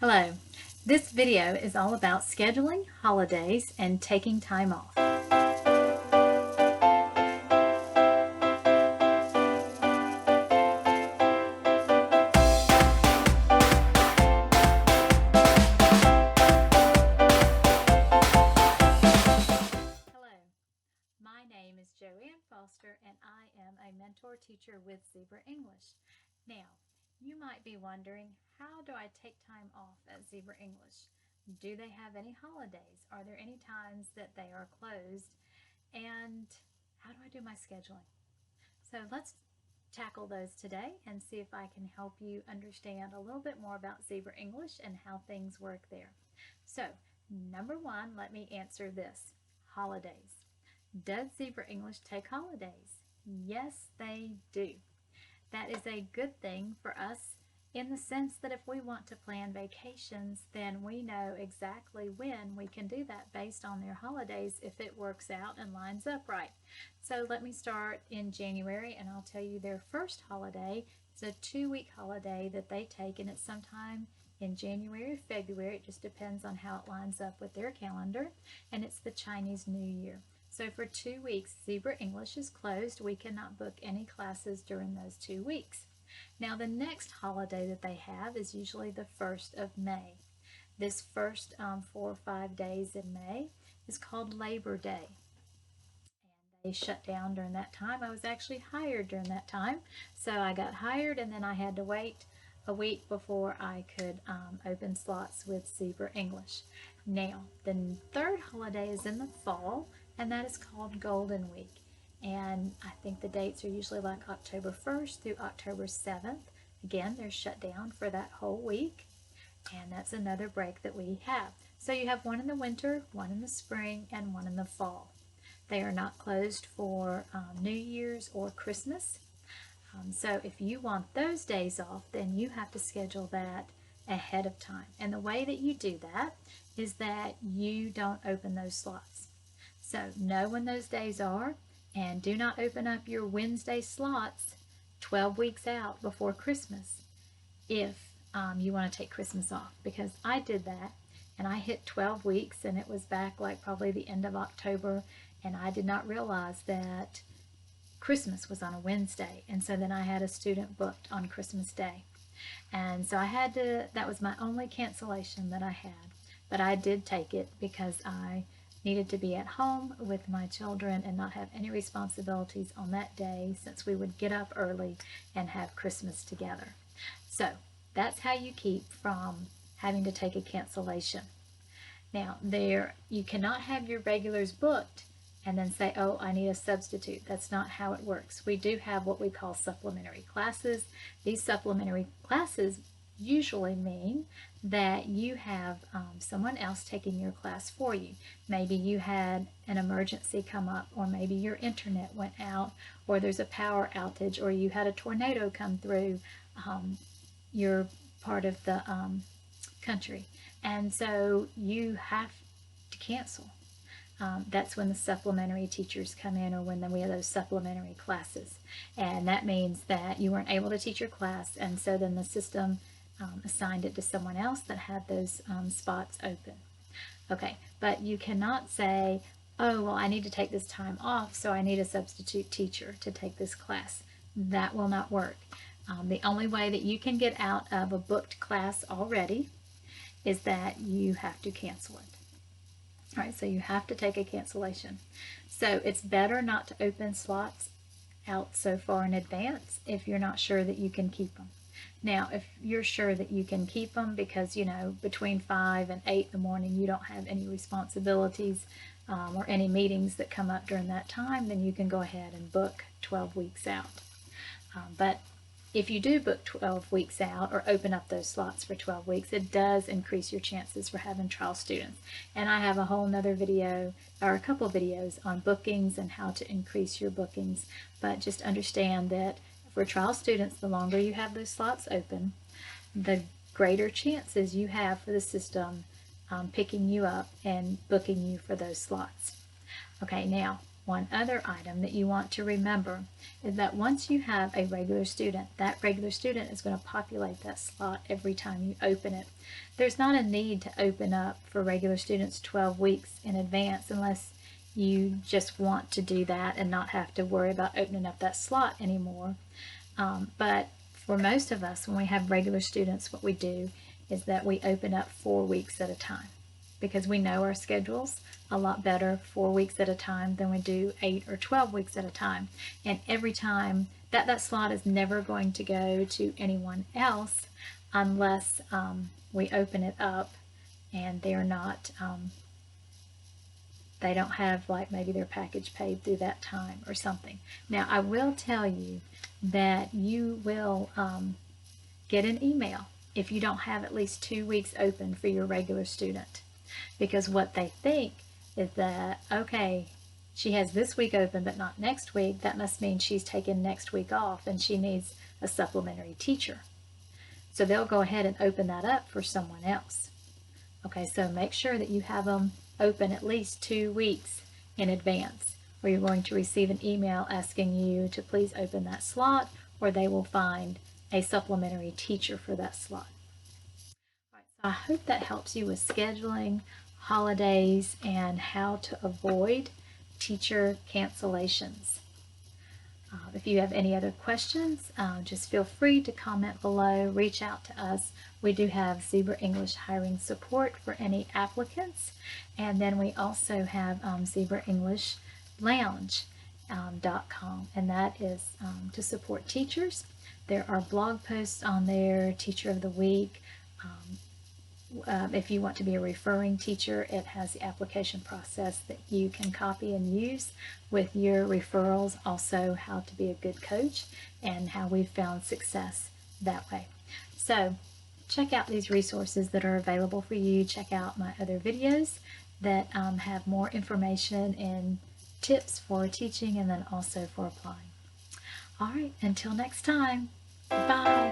Hello. This video is all about scheduling holidays and taking time off. Hello. My name is Joanne Foster and I am a mentor teacher with Zebra English. Now, you might be wondering, how do I take time off at Zebra English? Do they have any holidays? Are there any times that they are closed? And how do I do my scheduling? So let's tackle those today and see if I can help you understand a little bit more about Zebra English and how things work there. So, number one, let me answer this. Holidays. Does Zebra English take holidays? Yes, they do. That is a good thing for us in the sense that if we want to plan vacations, then we know exactly when we can do that based on their holidays if it works out and lines up right. So let me start in January and I'll tell you their first holiday is a 2-week holiday that they take, and it's sometime in January or February. It just depends on how it lines up with their calendar, and it's the Chinese New Year. So for 2 weeks, Zebra English is closed. We cannot book any classes during those 2 weeks. Now the next holiday that they have is usually the 1st of May. This first 4 or 5 days in May is called Labor Day. And they shut down during that time. I was actually hired during that time. So I got hired and then I had to wait a week before I could open slots with Zebra English. Now, the third holiday is in the fall, and that is called Golden Week. And I think the dates are usually like October 1st through October 7th. Again, they're shut down for that whole week, and that's another break that we have. So you have one in the winter, one in the spring, and one in the fall. They are not closed for New Year's or Christmas. So if you want those days off, then you have to schedule that ahead of time. And the way that you do that is that you don't open those slots. So know when those days are, and do not open up your Wednesday slots 12 weeks out before Christmas if you want to take Christmas off, because I did that and I hit 12 weeks and it was back like probably the end of October, and I did not realize that Christmas was on a Wednesday, and so then I had a student booked on Christmas Day. And so I had to, that was my only cancellation that I had, but I did take it because I needed to be at home with my children and not have any responsibilities on that day, since we would get up early and have Christmas together. So that's how you keep from having to take a cancellation. Now, you cannot have your regulars booked and then say, oh, I need a substitute. That's not how it works. We do have what we call supplementary classes. These supplementary classes usually mean that you have someone else taking your class for you. Maybe you had an emergency come up, or maybe your internet went out, or there's a power outage, or you had a tornado come through your part of the country, and so you have to cancel. That's when the supplementary teachers come in, or when we have those supplementary classes. And that means that you weren't able to teach your class, and so then the system assigned it to someone else that had those spots open. Okay, but you cannot say, oh, well, I need to take this time off, so I need a substitute teacher to take this class. That will not work. The only way that you can get out of a booked class already is that you have to cancel it. All right, so you have to take a cancellation. So it's better not to open slots out so far in advance if you're not sure that you can keep them. Now, if you're sure that you can keep them because, you know, between 5 and 8 in the morning you don't have any responsibilities or any meetings that come up during that time, then you can go ahead and book 12 weeks out. But if you do book 12 weeks out or open up those slots for 12 weeks, it does increase your chances for having trial students. And I have a whole nother video, or a couple videos, on bookings and how to increase your bookings. But just understand that for trial students, the longer you have those slots open, the greater chances you have for the system picking you up and booking you for those slots. Okay, now, one other item that you want to remember is that once you have a regular student, that regular student is going to populate that slot every time you open it. There's not a need to open up for regular students 12 weeks in advance unless you just want to do that and not have to worry about opening up that slot anymore. But for most of us, when we have regular students, what we do is that we open up 4 weeks at a time because we know our schedules a lot better 4 weeks at a time than we do 8 or 12 weeks at a time. And every time that slot is never going to go to anyone else unless we open it up and they're not they don't have, like, maybe their package paid through that time or something. Now, I will tell you that you will get an email if you don't have at least 2 weeks open for your regular student, because what they think is that, okay, she has this week open but not next week. That must mean she's taking next week off and she needs a supplementary teacher. So they'll go ahead and open that up for someone else. Okay, so make sure that you have them open at least 2 weeks in advance, or you're going to receive an email asking you to please open that slot, or they will find a supplementary teacher for that slot. All right, so I hope that helps you with scheduling, holidays, and how to avoid teacher cancellations. If you have any other questions, just feel free to comment below, reach out to us. We do have Zebra English hiring support for any applicants, and then we also have ZebraEnglishLounge.com, and that is to support teachers. There are blog posts on there, Teacher of the Week. If you want to be a referring teacher, it has the application process that you can copy and use with your referrals, also how to be a good coach and how we've found success that way. So check out these resources that are available for you. Check out my other videos that have more information and tips for teaching and then also for applying. All right, until next time, bye.